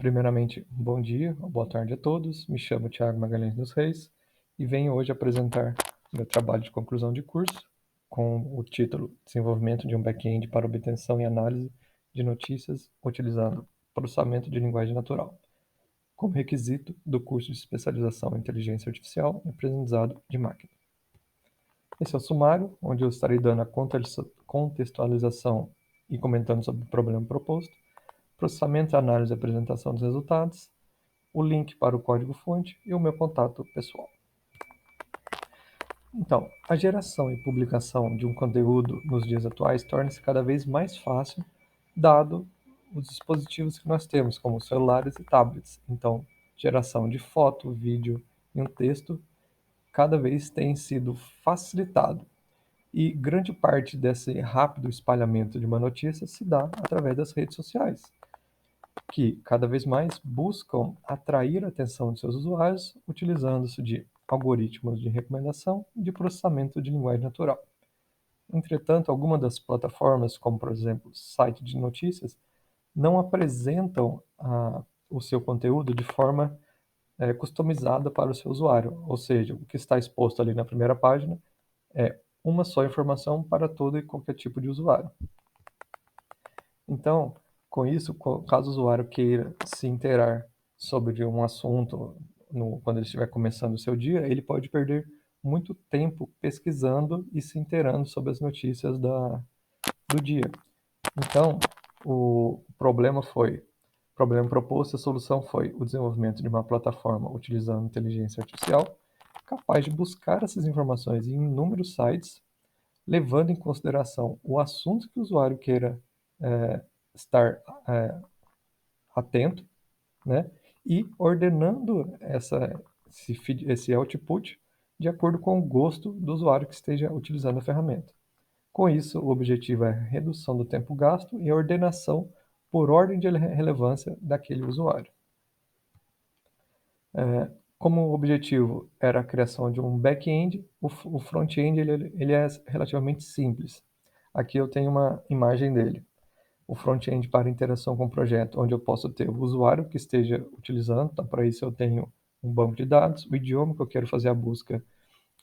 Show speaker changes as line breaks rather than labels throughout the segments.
Primeiramente, bom dia ou boa tarde a todos. Me chamo Thiago Magalhães dos Reis e venho hoje apresentar meu trabalho de conclusão de curso com o título Desenvolvimento de um back-end para obtenção e análise de notícias utilizando processamento de linguagem natural, como requisito do curso de especialização em inteligência artificial e aprendizado de máquina. Esse é o sumário, onde eu estarei dando a contextualização e comentando sobre o problema proposto, processamento, análise e apresentação dos resultados, o link para o código-fonte e o meu contato pessoal. Então, a geração e publicação de um conteúdo nos dias atuais torna-se cada vez mais fácil, dado os dispositivos que nós temos, como celulares e tablets. Então, geração de foto, vídeo e um texto cada vez tem sido facilitado. E grande parte desse rápido espalhamento de uma notícia se dá através das redes sociais, que cada vez mais buscam atrair a atenção de seus usuários utilizando-se de algoritmos de recomendação e de processamento de linguagem natural. Entretanto, algumas das plataformas, como por exemplo site de notícias, não apresentam o seu conteúdo de forma customizada para o seu usuário, ou seja, o que está exposto ali na primeira página é uma só informação para todo e qualquer tipo de usuário. Então, com isso, caso o usuário queira se inteirar sobre um assunto quando ele estiver começando o seu dia, ele pode perder muito tempo pesquisando e se inteirando sobre as notícias do dia. Então, o problema proposto, a solução foi o desenvolvimento de uma plataforma utilizando inteligência artificial capaz de buscar essas informações em inúmeros sites, levando em consideração o assunto que o usuário queira estar atento, né? E ordenando esse output de acordo com o gosto do usuário que esteja utilizando a ferramenta. Com isso, o objetivo é a redução do tempo gasto e a ordenação por ordem de relevância daquele usuário. Como o objetivo era a criação de um back-end, o front-end ele é relativamente simples. Aqui eu tenho uma imagem dele. O front-end para interação com o projeto, onde eu posso ter o usuário que esteja utilizando. Então, para isso eu tenho um banco de dados, o idioma que eu quero fazer a busca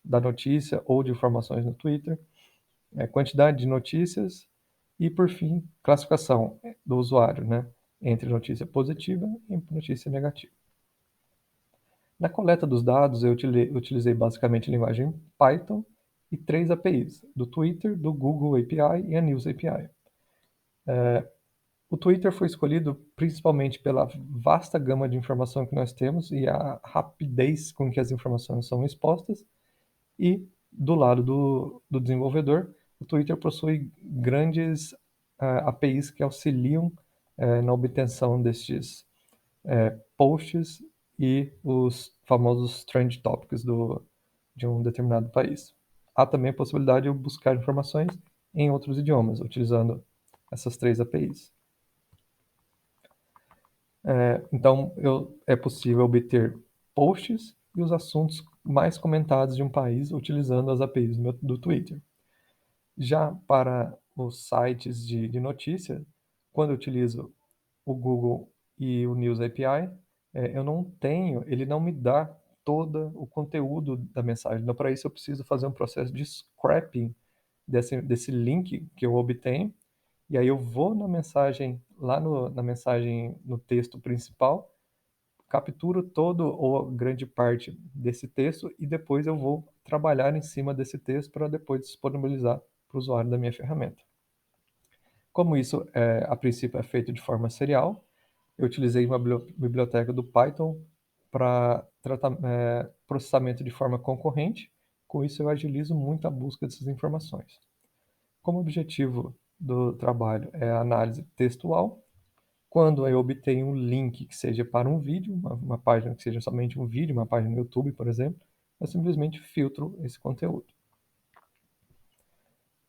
da notícia ou de informações no Twitter, quantidade de notícias e, por fim, classificação do usuário, né, entre notícia positiva e notícia negativa. Na coleta dos dados, eu utilizei basicamente a linguagem Python e 3 APIs, do Twitter, do Google API e a News API. O Twitter foi escolhido principalmente pela vasta gama de informação que nós temos e a rapidez com que as informações são expostas. E do lado do desenvolvedor, o Twitter possui grandes APIs que auxiliam na obtenção destes posts e os famosos trend topics de um determinado país. Há também a possibilidade de buscar informações em outros idiomas, utilizando essas 3 APIs. Então, é possível obter posts e os assuntos mais comentados de um país utilizando as APIs do Twitter. Já para os sites de notícia, quando eu utilizo o Google e o News API, ele não me dá todo o conteúdo da mensagem. Então, para isso, eu preciso fazer um processo de scraping desse link que eu obtenho. E aí eu vou na mensagem, na mensagem no texto principal, capturo todo ou grande parte desse texto e depois eu vou trabalhar em cima desse texto para depois disponibilizar para o usuário da minha ferramenta. Como isso, a princípio, é feito de forma serial, eu utilizei uma biblioteca do Python para processamento de forma concorrente. Com isso, eu agilizo muito a busca dessas informações. Como objetivo do trabalho é a análise textual, quando eu obtenho um link que seja para um vídeo, uma página que seja somente um vídeo, uma página no YouTube, por exemplo, eu simplesmente filtro esse conteúdo.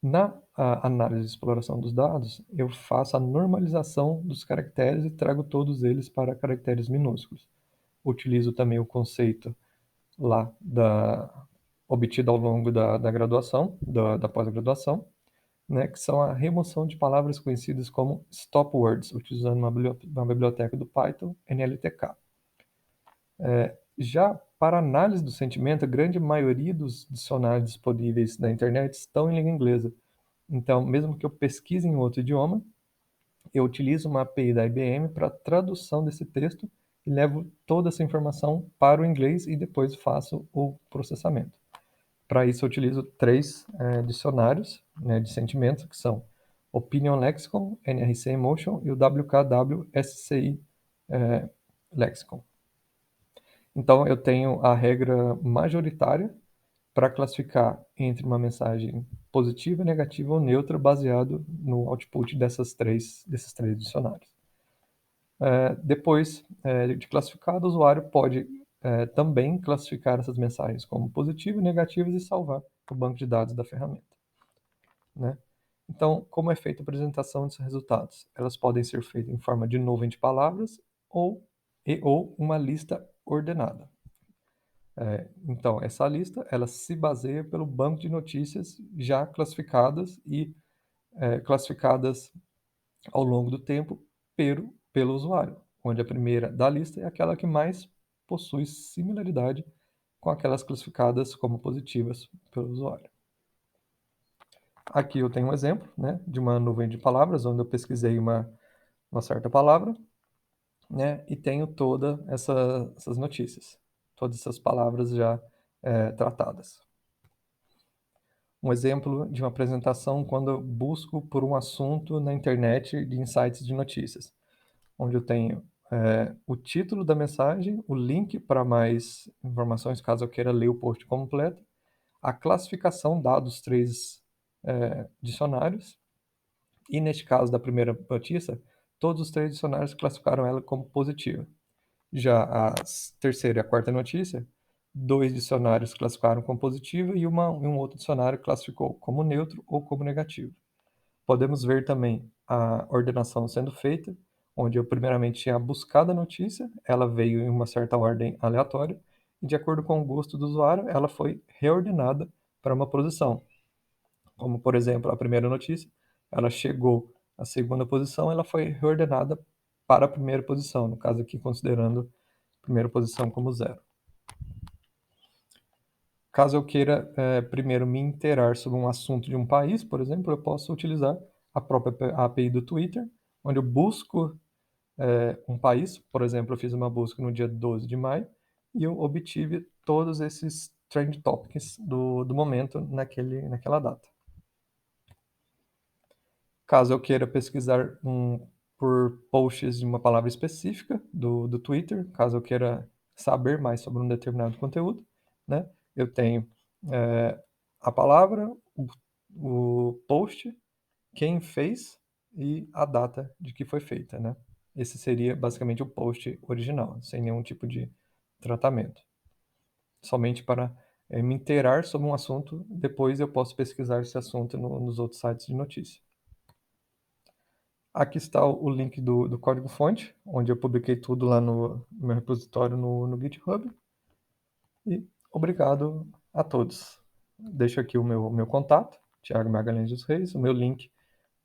Na análise de exploração dos dados, eu faço a normalização dos caracteres e trago todos eles para caracteres minúsculos. Utilizo também o conceito lá obtido ao longo da graduação, da pós-graduação, né, que são a remoção de palavras conhecidas como stop words, utilizando uma biblioteca do Python, NLTK. Já para análise do sentimento, a grande maioria dos dicionários disponíveis na internet estão em língua inglesa. Então, mesmo que eu pesquise em outro idioma, eu utilizo uma API da IBM para tradução desse texto e levo toda essa informação para o inglês e depois faço o processamento. Para isso, eu utilizo três dicionários, né, de sentimentos, que são Opinion Lexicon, NRC Emotion e o WKW-SCI Lexicon. Então, eu tenho a regra majoritária para classificar entre uma mensagem positiva, negativa ou neutra, baseado no output desses três dicionários. Depois de classificado, o usuário pode também classificar essas mensagens como positivas e negativas e salvar o banco de dados da ferramenta, né? Então, como é feita a apresentação desses resultados? Elas podem ser feitas em forma de nuvem de palavras ou uma lista ordenada. Então, essa lista ela se baseia pelo banco de notícias já classificadas e classificadas ao longo do tempo pelo usuário, onde a primeira da lista é aquela que mais possui similaridade com aquelas classificadas como positivas pelo usuário. Aqui eu tenho um exemplo, né, de uma nuvem de palavras, onde eu pesquisei uma certa palavra, né, e tenho todas essas notícias, todas essas palavras já tratadas. Um exemplo de uma apresentação quando eu busco por um assunto na internet de insights de notícias, onde eu tenho o título da mensagem, o link para mais informações, caso eu queira ler o post completo, a classificação dada os três dicionários, e neste caso da primeira notícia, todos os três dicionários classificaram ela como positiva. Já a terceira e a quarta notícia, 2 dicionários classificaram como positiva e um outro dicionário classificou como neutro ou como negativo. Podemos ver também a ordenação sendo feita, onde eu primeiramente tinha buscado a notícia, ela veio em uma certa ordem aleatória, e de acordo com o gosto do usuário, ela foi reordenada para uma posição. Como, por exemplo, a primeira notícia, ela chegou à segunda posição, ela foi reordenada para a primeira posição, no caso aqui considerando a primeira posição como zero. Caso eu queira primeiro me inteirar sobre um assunto de um país, por exemplo, eu posso utilizar a própria API do Twitter, onde eu busco um país, por exemplo, eu fiz uma busca no dia 12 de maio e eu obtive todos esses trend topics do momento naquela data. Caso eu queira pesquisar por posts de uma palavra específica do Twitter, caso eu queira saber mais sobre um determinado conteúdo, né, eu tenho a palavra, o post, quem fez e a data de que foi feita, né? Esse seria basicamente o post original, sem nenhum tipo de tratamento. Somente para me inteirar sobre um assunto, depois eu posso pesquisar esse assunto nos outros sites de notícia. Aqui está o link do código-fonte, onde eu publiquei tudo lá no meu repositório no GitHub. E obrigado a todos. Deixo aqui o meu contato, Thiago Magalhães dos Reis, o meu link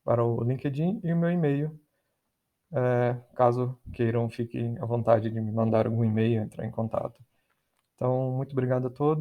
para o LinkedIn e o meu e-mail. Caso queiram, fiquem à vontade de me mandar algum e-mail, entrar em contato. Então, muito obrigado a todos.